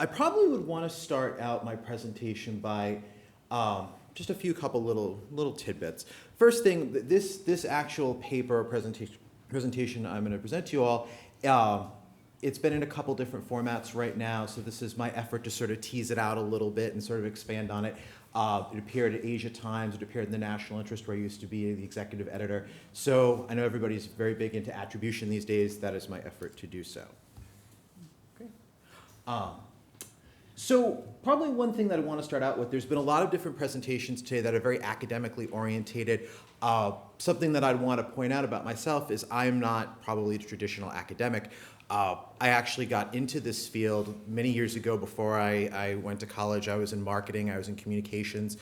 I probably would want to start out my presentation by just a couple little tidbits. First thing, this actual paper presentation I'm going to present to you all, it's been in a couple different formats right now, so this is my effort to sort of tease it out a little bit and sort of expand on it. It appeared at Asia Times, it appeared in the National Interest, where I used to be the executive editor. So I know everybody's very big into attribution these days. That is my effort to do so. Okay. So probably one thing that I want to start out with, there's been a lot of different presentations today that are very academically orientated. Something that I'd want to point out about myself is I'm not probably a traditional academic. I actually got into this field many years ago before I went to college. I was in marketing, I was in communications,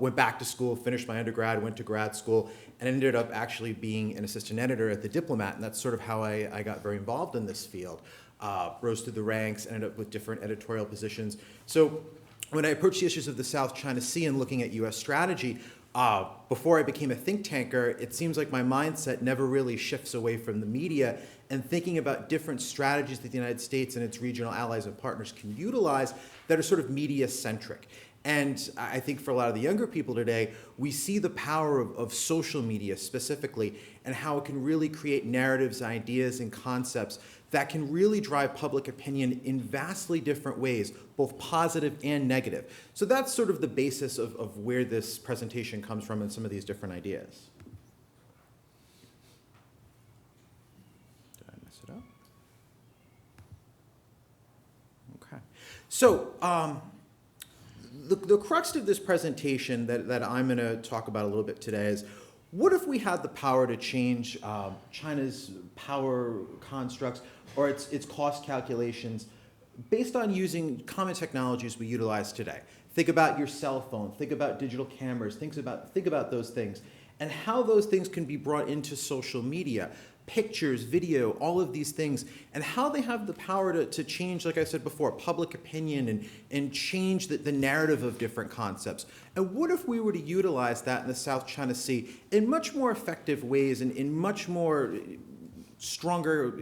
went back to school, finished my undergrad, went to grad school, and ended up actually being an assistant editor at The Diplomat, and that's sort of how I got very involved in this field. Rose through the ranks, ended up with different editorial positions. So when I approached the issues of the South China Sea and looking at US strategy, before I became a think tanker, it seems like my mindset never really shifts away from the media and thinking about different strategies that the United States and its regional allies and partners can utilize that are sort of media-centric. And I think for a lot of the younger people today, we see the power of social media specifically and how it can really create narratives, ideas, and concepts that can really drive public opinion in vastly different ways, both positive and negative. So that's sort of the basis of where this presentation comes from and some of these different ideas. Did I mess it up? Okay. So the crux of this presentation that I'm going to talk about a little bit today is, what if we had the power to change China's power constructs or its cost calculations based on using common technologies we utilize today? Think about your cell phone, think about digital cameras, think about those things, and how those things can be brought into social media, pictures, video, all of these things, and how they have the power to change, like I said before, public opinion and change the narrative of different concepts. And what if we were to utilize that in the South China Sea in much more effective ways and in much more stronger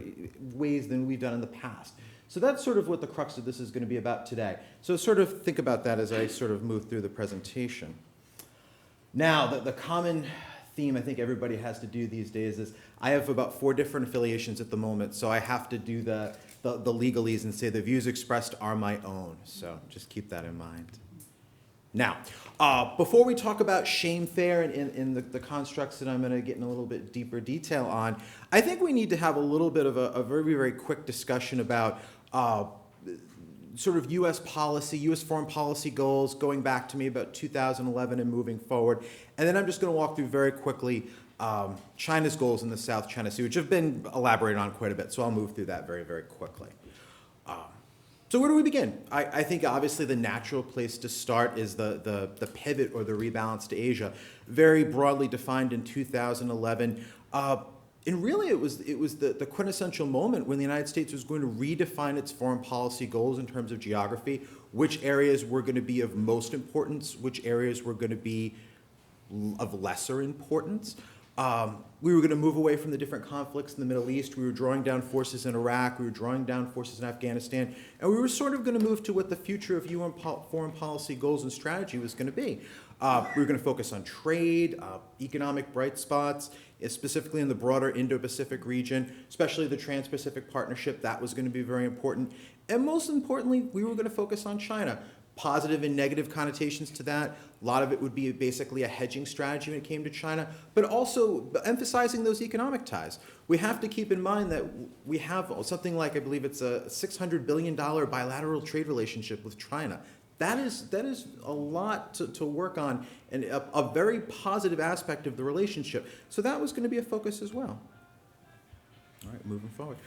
ways than we've done in the past? So that's sort of what the crux of this is going to be about today. So sort of think about that as I sort of move through the presentation. Now, the common theme I think everybody has to do these days is, I have about 4 different affiliations at the moment, so I have to do the legalese and say the views expressed are my own. So just keep that in mind. Now, before we talk about Shamefare and the constructs that I'm going to get in a little bit deeper detail on, I think we need to have a little bit of a very, very quick discussion about sort of U.S. policy, U.S. foreign policy goals going back to maybe about 2011 and moving forward. And then I'm just going to walk through very quickly China's goals in the South China Sea, which have been elaborated on quite a bit. So I'll move through that very, very quickly. So where do we begin? I think obviously the natural place to start is the pivot or the rebalance to Asia, very broadly defined in 2011. And really, it was the quintessential moment when the United States was going to redefine its foreign policy goals in terms of geography, which areas were going to be of most importance, which areas were going to be of lesser importance. We were going to move away from the different conflicts in the Middle East. We were drawing down forces in Iraq. We were drawing down forces in Afghanistan. And we were sort of going to move to what the future of UN foreign policy goals and strategy was going to be. We were going to focus on trade, economic bright spots, specifically in the broader Indo-Pacific region, especially the Trans-Pacific Partnership. That was going to be very important. And most importantly, we were going to focus on China. Positive and negative connotations to that. A lot of it would be basically a hedging strategy when it came to China, but also emphasizing those economic ties. We have to keep in mind that we have something like, I believe it's a $600 billion bilateral trade relationship with China. That is a lot to work on and a very positive aspect of the relationship. So that was going to be a focus as well. All right, moving forward.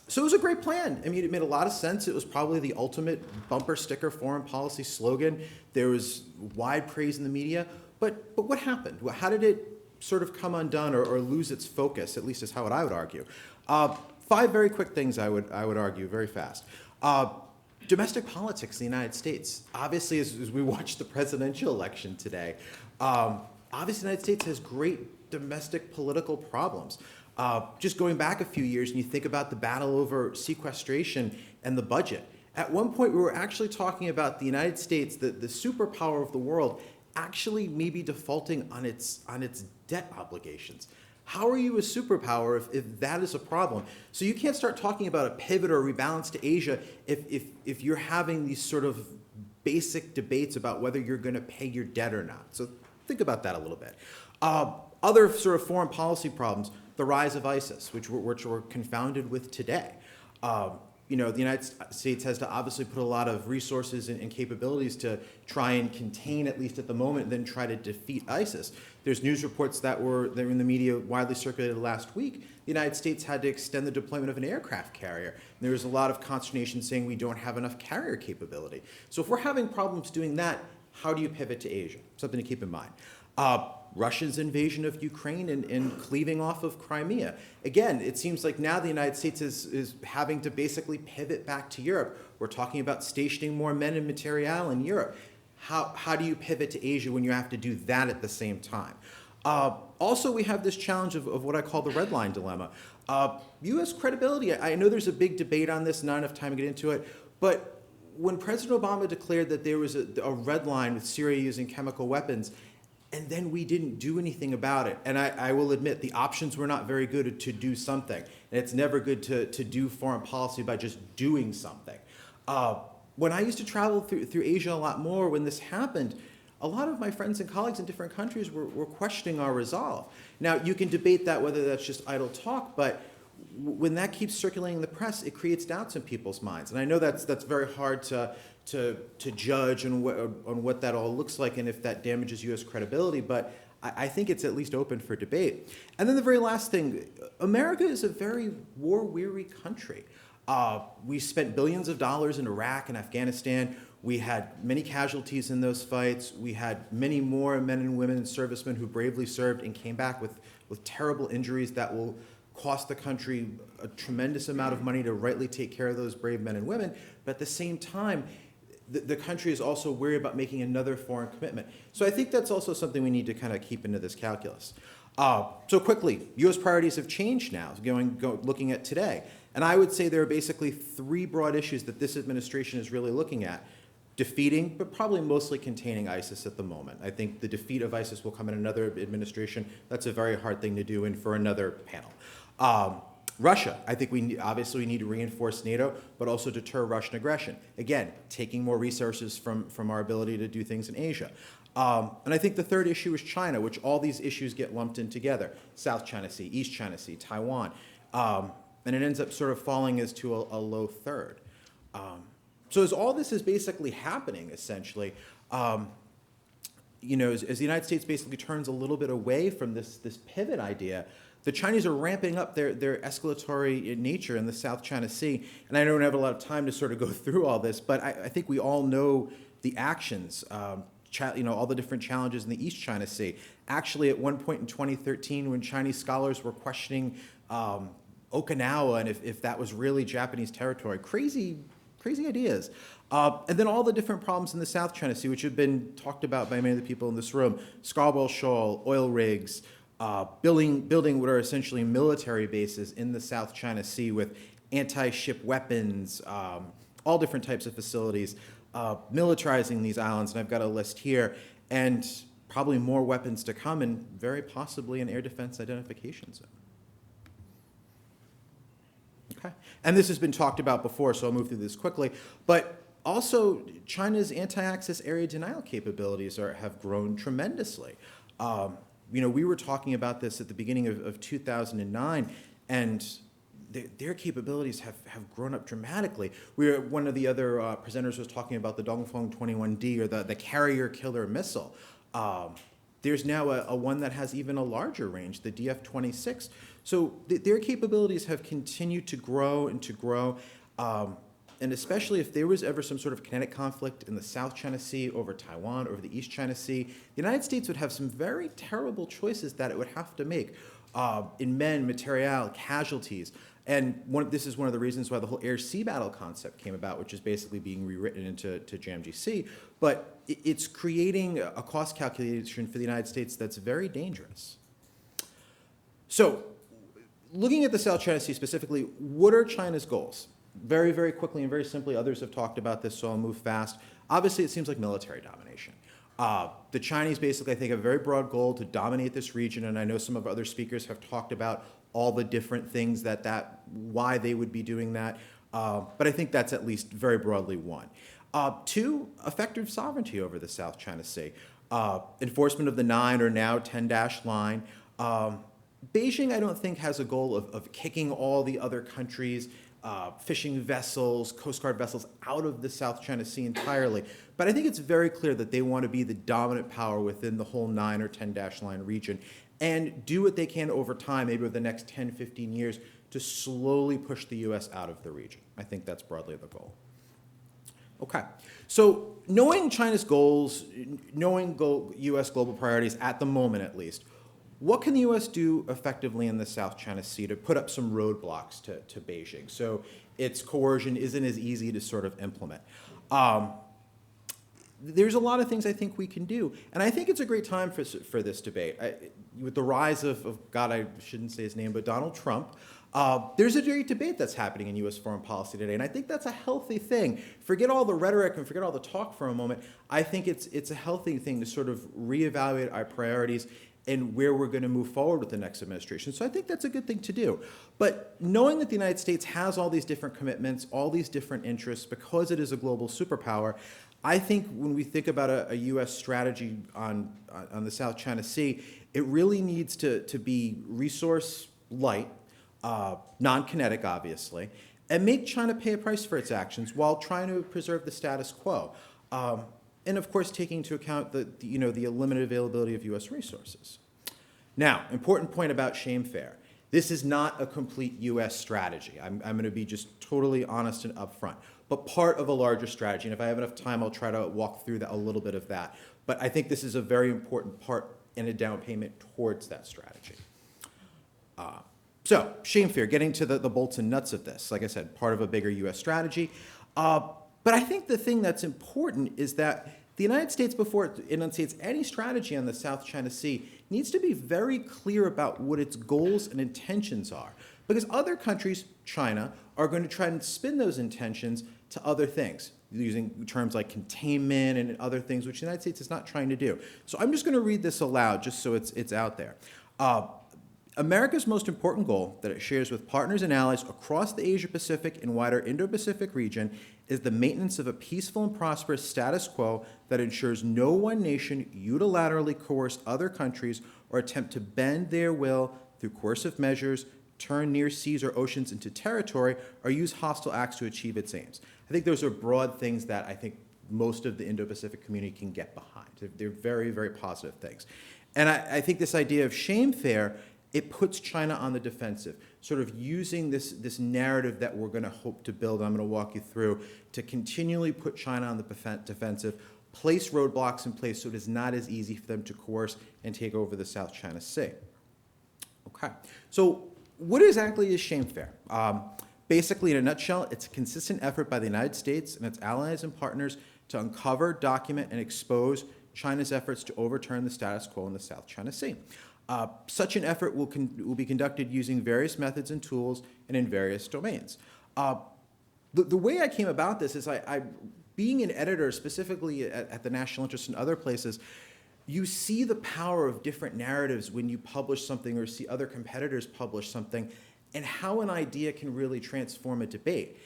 So it was a great plan. I mean, it made a lot of sense. It was probably the ultimate bumper sticker foreign policy slogan. There was wide praise in the media. But what happened? How did it sort of come undone or lose its focus, at least is how I would argue? 5 very quick things I would argue very fast. Domestic politics in the United States. Obviously, as we watch the presidential election today, obviously the United States has great domestic political problems. Just going back a few years and you think about the battle over sequestration and the budget At one point, we were actually talking about the United States, the superpower of the world, actually maybe defaulting on its debt obligations. How are you a superpower if that is a problem? So you can't start talking about a pivot or a rebalance to Asia if you're having these sort of basic debates about whether you're going to pay your debt or not. So think about that a little bit. Other sort of foreign policy problems, the rise of ISIS, which we're confounded with today. The United States has to obviously put a lot of resources and capabilities to try and contain, at least at the moment, and then try to defeat ISIS. There's news reports that were in the media widely circulated last week. The United States had to extend the deployment of an aircraft carrier. And there was a lot of consternation saying we don't have enough carrier capability. So if we're having problems doing that, how do you pivot to Asia? Something to keep in mind. Russia's invasion of Ukraine and cleaving off of Crimea. Again, it seems like now the United States is having to basically pivot back to Europe. We're talking about stationing more men and materiel in Europe. How do you pivot to Asia when you have to do that at the same time? Also, we have this challenge of what I call the red line dilemma. U.S. credibility, I know there's a big debate on this, not enough time to get into it, but when President Obama declared that there was a red line with Syria using chemical weapons, and then we didn't do anything about it. And I will admit, the options were not very good to do something. And it's never good to do foreign policy by just doing something. When I used to travel through Asia a lot more, when this happened, a lot of my friends and colleagues in different countries were questioning our resolve. Now, you can debate that whether that's just idle talk, but when that keeps circulating in the press, it creates doubts in people's minds. And I know that's very hard to judge on what that all looks like and if that damages U.S. credibility, but I think it's at least open for debate. And then the very last thing, America is a very war-weary country. We spent billions of dollars in Iraq and Afghanistan. We had many casualties in those fights. We had many more men and women and servicemen who bravely served and came back with terrible injuries that will cost the country a tremendous amount of money to rightly take care of those brave men and women. But at the same time, the country is also wary about making another foreign commitment. So I think that's also something we need to kind of keep into this calculus. So quickly, U.S. priorities have changed now, looking at today. And I would say there are basically three broad issues that this administration is really looking at. Defeating, but probably mostly containing ISIS at the moment. I think the defeat of ISIS will come in another administration. That's a very hard thing to do and for another panel. Russia, I think we obviously need to reinforce NATO, but also deter Russian aggression. Again, taking more resources from our ability to do things in Asia. And I think the third issue is China, which all these issues get lumped in together. South China Sea, East China Sea, Taiwan. And it ends up sort of falling as to a low third. So as all this is basically happening, essentially, as the United States basically turns a little bit away from this pivot idea, the Chinese are ramping up their escalatory nature in the South China Sea. And I don't have a lot of time to sort of go through all this, but I think we all know the actions, all the different challenges in the East China Sea. Actually, at one point in 2013, when Chinese scholars were questioning Okinawa and if that was really Japanese territory, crazy ideas. And then all the different problems in the South China Sea, which have been talked about by many of the people in this room. Scarborough Shoal, oil rigs, building what are essentially military bases in the South China Sea with anti-ship weapons, all different types of facilities, militarizing these islands, and I've got a list here, and probably more weapons to come, and very possibly an air defense identification zone. Okay. And this has been talked about before, so I'll move through this quickly. But also, China's anti-access area denial capabilities have grown tremendously. We were talking about this at the beginning of 2009, and their capabilities have grown up dramatically. One of the other presenters was talking about the Dongfeng 21D, or the carrier killer missile. There's now a one that has even a larger range, the DF-26. So their capabilities have continued to grow and to grow. And especially if there was ever some sort of kinetic conflict in the South China Sea over Taiwan, over the East China Sea, the United States would have some very terrible choices that it would have to make in men, material, casualties. And this is one of the reasons why the whole air-sea battle concept came about, which is basically being rewritten into JMGC. But it's creating a cost calculation for the United States that's very dangerous. So looking at the South China Sea specifically, what are China's goals? very, very quickly and very simply, others have talked about this, so I'll move fast. Obviously, it seems like military domination. The Chinese basically, I think, have a very broad goal to dominate this region, and I know some of other speakers have talked about all the different things why they would be doing that, but I think that's at least very broadly one. Two, effective sovereignty over the South China Sea. Enforcement of the 9 or now 10- line. Beijing, I don't think, has a goal of kicking all the other countries, fishing vessels, Coast Guard vessels out of the South China Sea entirely. But I think it's very clear that they want to be the dominant power within the whole 9 or 10- line region and do what they can over time, maybe over the next 10, 15 years, to slowly push the U.S. out of the region. I think that's broadly the goal. Okay, so knowing China's goals, knowing U.S. global priorities at the moment at least, what can the U.S. do effectively in the South China Sea to put up some roadblocks to Beijing so its coercion isn't as easy to sort of implement? There's a lot of things I think we can do, and I think it's a great time for this debate. With the rise of, God, I shouldn't say his name, but Donald Trump, there's a great debate that's happening in U.S. foreign policy today, and I think that's a healthy thing. Forget all the rhetoric and forget all the talk for a moment. I think it's a healthy thing to sort of reevaluate our priorities and where we're going to move forward with the next administration. So I think that's a good thing to do. But knowing that the United States has all these different commitments, all these different interests, because it is a global superpower, I think when we think about a U.S. strategy on the South China Sea, it really needs to be resource light, non-kinetic, obviously, and make China pay a price for its actions while trying to preserve the status quo. And of course, taking into account the limited availability of U.S. resources. Now, important point about Shamefare. This is not a complete U.S. strategy. I'm going to be just totally honest and upfront, but part of a larger strategy. And if I have enough time, I'll try to walk through a little bit of that. But I think this is a very important part and a down payment towards that strategy. So, Shamefare, getting to the bolts and nuts of this. Like I said, part of a bigger U.S. strategy. But I think the thing that's important is that the United States, before it enunciates any strategy on the South China Sea, needs to be very clear about what its goals and intentions are. Because other countries, China, are going to try and spin those intentions to other things, using terms like containment and other things, which the United States is not trying to do. So I'm just going to read this aloud, just so it's out there. America's most important goal that it shares with partners and allies across the Asia-Pacific and wider Indo-Pacific region is the maintenance of a peaceful and prosperous status quo that ensures no one nation unilaterally coerce other countries or attempt to bend their will through coercive measures, turn near seas or oceans into territory, or use hostile acts to achieve its aims. I think those are broad things that I think most of the Indo-Pacific community can get behind. They're very, very positive things. And I think this idea of Shamefare, it puts China on the defensive, sort of using this narrative that we're going to hope to build, I'm going to walk you through, to continually put China on the defensive, place roadblocks in place so it is not as easy for them to coerce and take over the South China Sea. Okay, so what exactly is Shamefare? Basically, in a nutshell, it's a consistent effort by the United States and its allies and partners to uncover, document, and expose China's efforts to overturn the status quo in the South China Sea. Such an effort will be conducted using various methods and tools and in various domains. The way I came about this is being an editor, specifically at the National Interest and other places, you see the power of different narratives when you publish something or see other competitors publish something and how an idea can really transform a debate.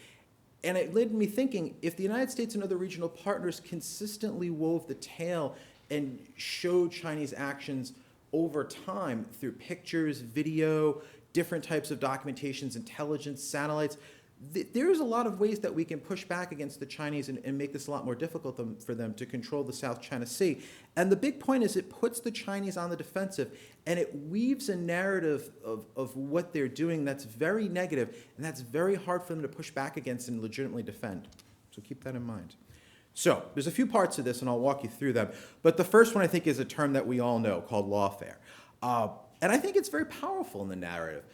And it led me thinking, if the United States and other regional partners consistently wove the tale and showed Chinese actions over time through pictures, video, different types of documentations, intelligence, satellites, there's a lot of ways that we can push back against the Chinese and make this a lot more difficult for them to control the South China Sea. And the big point is it puts the Chinese on the defensive, and it weaves a narrative of what they're doing that's very negative, and that's very hard for them to push back against and legitimately defend. So keep that in mind. So there's a few parts of this, and I'll walk you through them. But the first one, I think, is a term that we all know called lawfare. And I think it's very powerful in the narrative.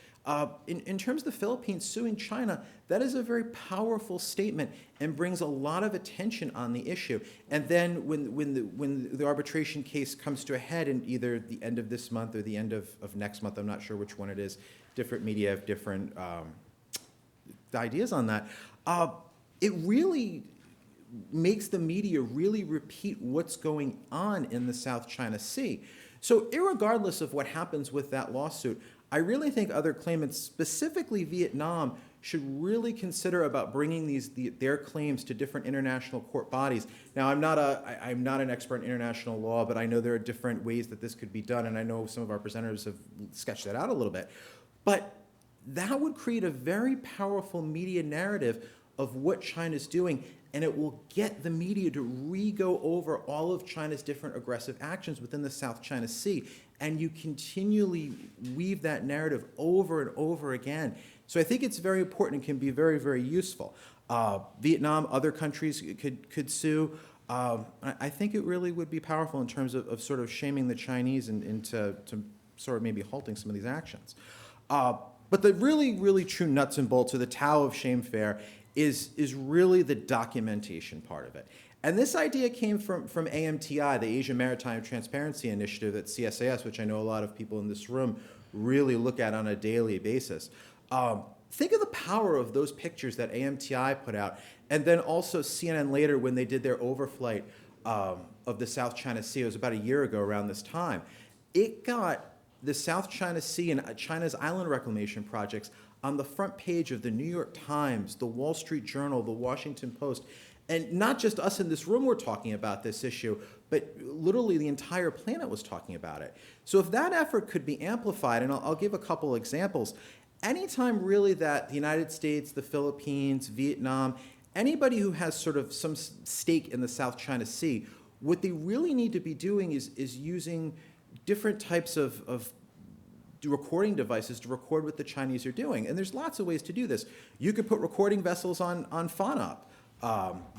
In terms of the Philippines suing China, that is a very powerful statement and brings a lot of attention on the issue. And then when the arbitration case comes to a head in either the end of this month or the end of next month, I'm not sure which one it is, different media have different ideas on that. it really makes the media really repeat what's going on in the South China Sea. So irregardless of what happens with that lawsuit, I really think other claimants, specifically Vietnam, should really consider about bringing their claims to different international court bodies. Now, I'm not an expert in international law, but I know there are different ways that this could be done, and I know some of our presenters have sketched that out a little bit. But that would create a very powerful media narrative of what China's doing, and it will get the media to re-go over all of China's different aggressive actions within the South China Sea, and you continually weave that narrative over and over again. So I think it's very important and can be very, very useful. Vietnam, other countries could sue. I think it really would be powerful in terms of sort of shaming the Chinese into sort of maybe halting some of these actions. But the really, really true nuts and bolts of the Tao of Shamefare is really the documentation part of it. And this idea came from AMTI, the Asia Maritime Transparency Initiative at CSIS, which I know a lot of people in this room really look at on a daily basis. Think of the power of those pictures that AMTI put out, and then also CNN later when they did their overflight of the South China Sea. It was about a year ago around this time. It got the South China Sea and China's island reclamation projects on the front page of the New York Times, the Wall Street Journal, the Washington Post. And not just us in this room were talking about this issue, but literally the entire planet was talking about it. So if that effort could be amplified, and I'll give a couple examples, anytime really that the United States, the Philippines, Vietnam, anybody who has sort of some stake in the South China Sea, what they really need to be doing is using different types of recording devices to record what the Chinese are doing. And there's lots of ways to do this. You could put recording vessels on FONOP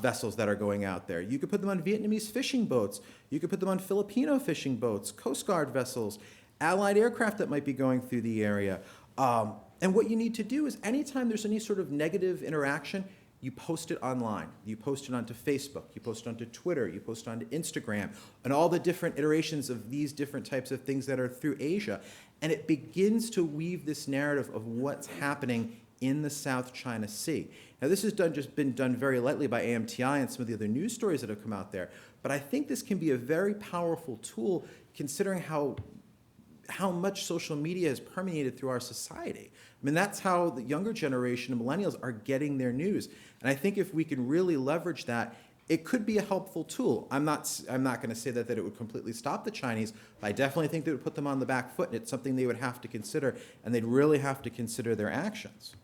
vessels that are going out there. You could put them on Vietnamese fishing boats. You could put them on Filipino fishing boats, Coast Guard vessels, Allied aircraft that might be going through the area. And what you need to do is anytime there's any sort of negative interaction, you post it online. You post it onto Facebook. You post it onto Twitter. You post it onto Instagram, and all the different iterations of these different types of things that are through Asia. And it begins to weave this narrative of what's happening in the South China Sea. Now, this has just been done very lightly by AMTI and some of the other news stories that have come out there. But I think this can be a very powerful tool considering how much social media has permeated through our society. I mean, that's how the younger generation of millennials are getting their news. And I think if we can really leverage that, it could be a helpful tool. I'm not going to say that it would completely stop the Chinese, but I definitely think that it would put them on the back foot, and it's something they would have to consider, and they'd really have to consider their actions.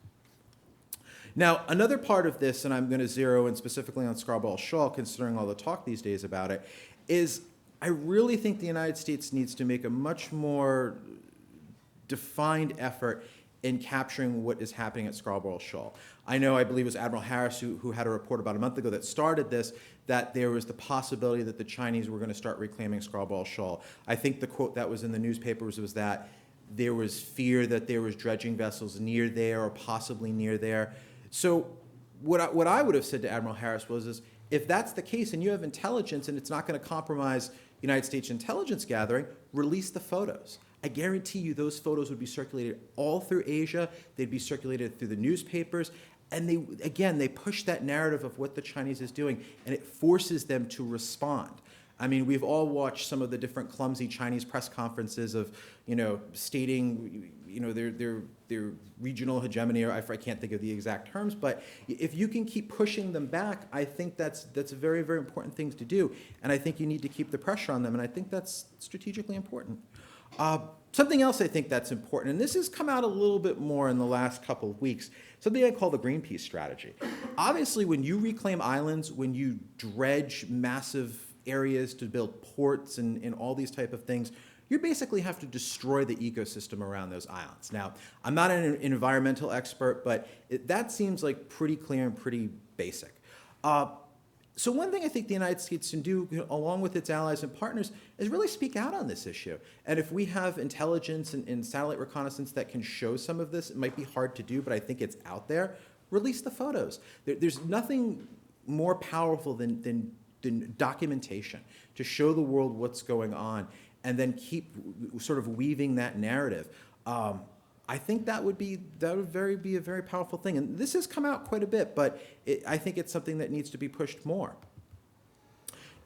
Now, another part of this, and I'm going to zero in specifically on Scarborough Shoal, considering all the talk these days about it, is I really think the United States needs to make a much more defined effort in capturing what is happening at Scarborough Shoal. I believe it was Admiral Harris who had a report about a month ago that started this, that there was the possibility that the Chinese were going to start reclaiming Scarborough Shoal. I think the quote that was in the newspapers was that there was fear that there was dredging vessels near there or possibly near there. So what I would have said to Admiral Harris was if that's the case and you have intelligence and it's not going to compromise United States intelligence gathering, release the photos. I guarantee you those photos would be circulated all through Asia. They'd be circulated through the newspapers. And they push that narrative of what the Chinese is doing, and it forces them to respond. I mean, we've all watched some of the different clumsy Chinese press conferences of, stating, their regional hegemony, or I can't think of the exact terms, but if you can keep pushing them back, I think that's a very, very important thing to do. And I think you need to keep the pressure on them, and I think that's strategically important. Something else I think that's important, and this has come out a little bit more in the last couple of weeks, something I call the Greenpeace strategy. Obviously, when you reclaim islands, when you dredge massive areas to build ports and all these type of things, you basically have to destroy the ecosystem around those islands. Now, I'm not an environmental expert, but that seems like pretty clear and pretty basic. So one thing I think the United States can do, along with its allies and partners, is really speak out on this issue. And if we have intelligence and satellite reconnaissance that can show some of this, it might be hard to do, but I think it's out there, release the photos. There's nothing more powerful than documentation to show the world what's going on and then keep sort of weaving that narrative. I think that would be a very powerful thing. And this has come out quite a bit, but I think it's something that needs to be pushed more.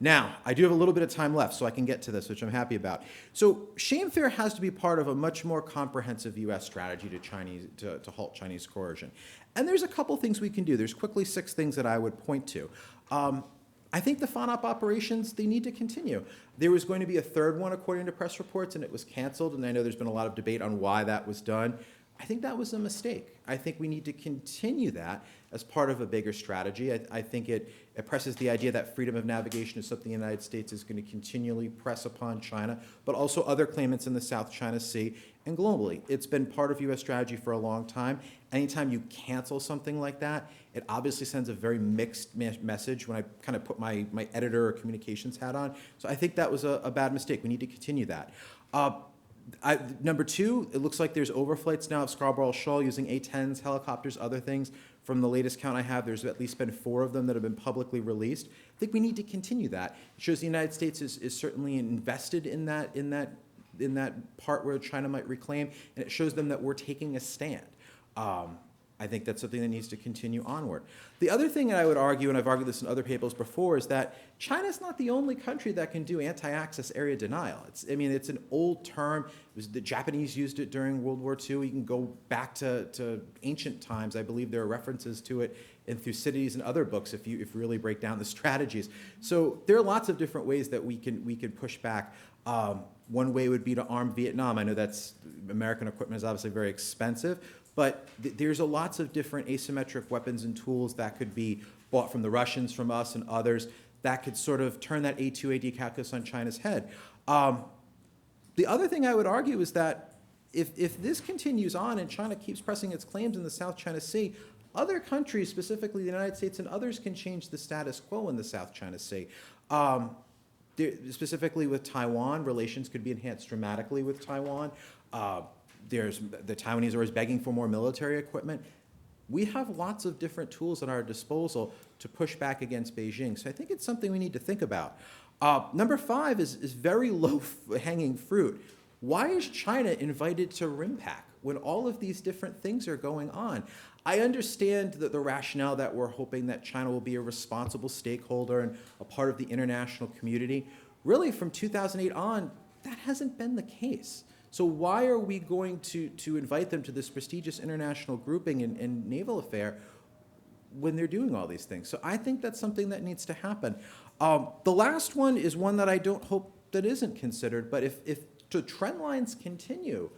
Now, I do have a little bit of time left, so I can get to this, which I'm happy about. So Shamefare has to be part of a much more comprehensive U.S. strategy to halt Chinese coercion. And there's a couple things we can do. There's quickly 6 things that I would point to. I think the FONOP operations, they need to continue. There was going to be a third one, according to press reports, and it was canceled, and I know there's been a lot of debate on why that was done. I think that was a mistake. I think we need to continue that as part of a bigger strategy. I think it presses the idea that freedom of navigation is something the United States is going to continually press upon China, but also other claimants in the South China Sea and globally. It's been part of U.S. strategy for a long time. Anytime you cancel something like that, it obviously sends a very mixed message when I kind of put my editor or communications hat on. So I think that was a bad mistake. We need to continue that. Number 2, it looks like there's overflights now of Scarborough Shoal using A-10s, helicopters, other things. From the latest count I have, there's at least been 4 of them that have been publicly released. I think we need to continue that. It shows the United States is certainly invested in that part where China might reclaim, and it shows them that we're taking a stand. I think that's something that needs to continue onward. The other thing that I would argue, and I've argued this in other papers before, is that China's not the only country that can do anti-access area denial. It's an old term. The Japanese used it during World War II. You can go back to ancient times. I believe there are references to it in Thucydides and other books if you really break down the strategies. So there are lots of different ways that we can push back. One way would be to arm Vietnam. I know that's American equipment is obviously very expensive, but there's lots of different asymmetric weapons and tools that could be bought from the Russians, from us, and others that could sort of turn that A2AD calculus on China's head. The other thing I would argue is that if this continues on and China keeps pressing its claims in the South China Sea, other countries, specifically the United States and others, can change the status quo in the South China Sea. Specifically with Taiwan, relations could be enhanced dramatically with Taiwan. The Taiwanese are always begging for more military equipment. We have lots of different tools at our disposal to push back against Beijing. So I think it's something we need to think about. Number 5 is very low-hanging fruit. Why is China invited to RIMPAC when all of these different things are going on? I understand that the rationale that we're hoping that China will be a responsible stakeholder and a part of the international community. Really, from 2008 on, that hasn't been the case. So why are we going to invite them to this prestigious international grouping and naval affair when they're doing all these things? So I think that's something that needs to happen. The last one is one that I don't hope that isn't considered, but if the trend lines continue,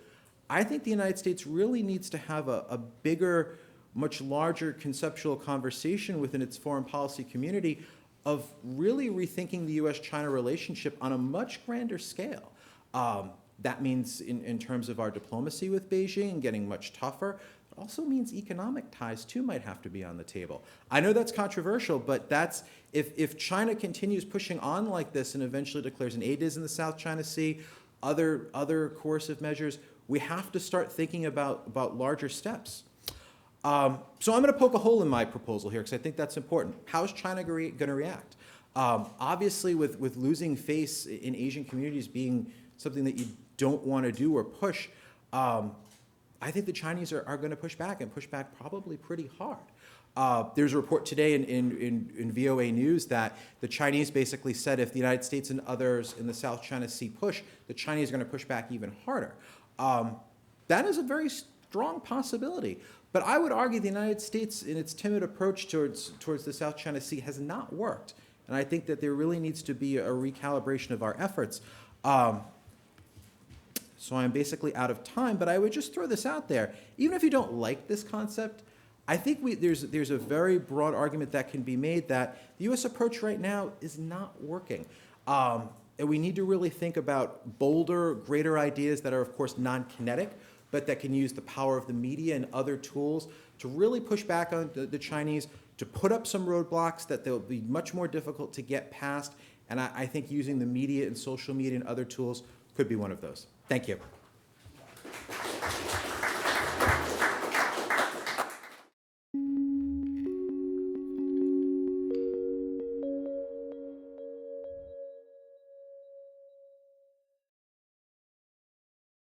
I think the United States really needs to have a bigger, much larger conceptual conversation within its foreign policy community of really rethinking the U.S.-China relationship on a much grander scale. That means in terms of our diplomacy with Beijing getting much tougher. It also means economic ties, too, might have to be on the table. I know that's controversial, but that's if China continues pushing on like this and eventually declares an ADIZ in the South China Sea, other coercive measures, we have to start thinking about larger steps. So I'm going to poke a hole in my proposal here because I think that's important. How is China going to react? Obviously, with losing face in Asian communities being something that you don't want to do or push, I think the Chinese are going to push back and push back probably pretty hard. There's a report today in VOA News that the Chinese basically said if the United States and others in the South China Sea push, the Chinese are going to push back even harder. That is a very strong possibility. But I would argue the United States, in its timid approach towards the South China Sea, has not worked. And I think that there really needs to be a recalibration of our efforts. So I'm basically out of time, but I would just throw this out there. Even if you don't like this concept, I think there's a very broad argument that can be made that the U.S. approach right now is not working. And we need to really think about bolder, greater ideas that are, of course, non-kinetic, but that can use the power of the media and other tools to really push back on the Chinese, to put up some roadblocks that they'll be much more difficult to get past. And I think using the media and social media and other tools could be one of those. Thank you.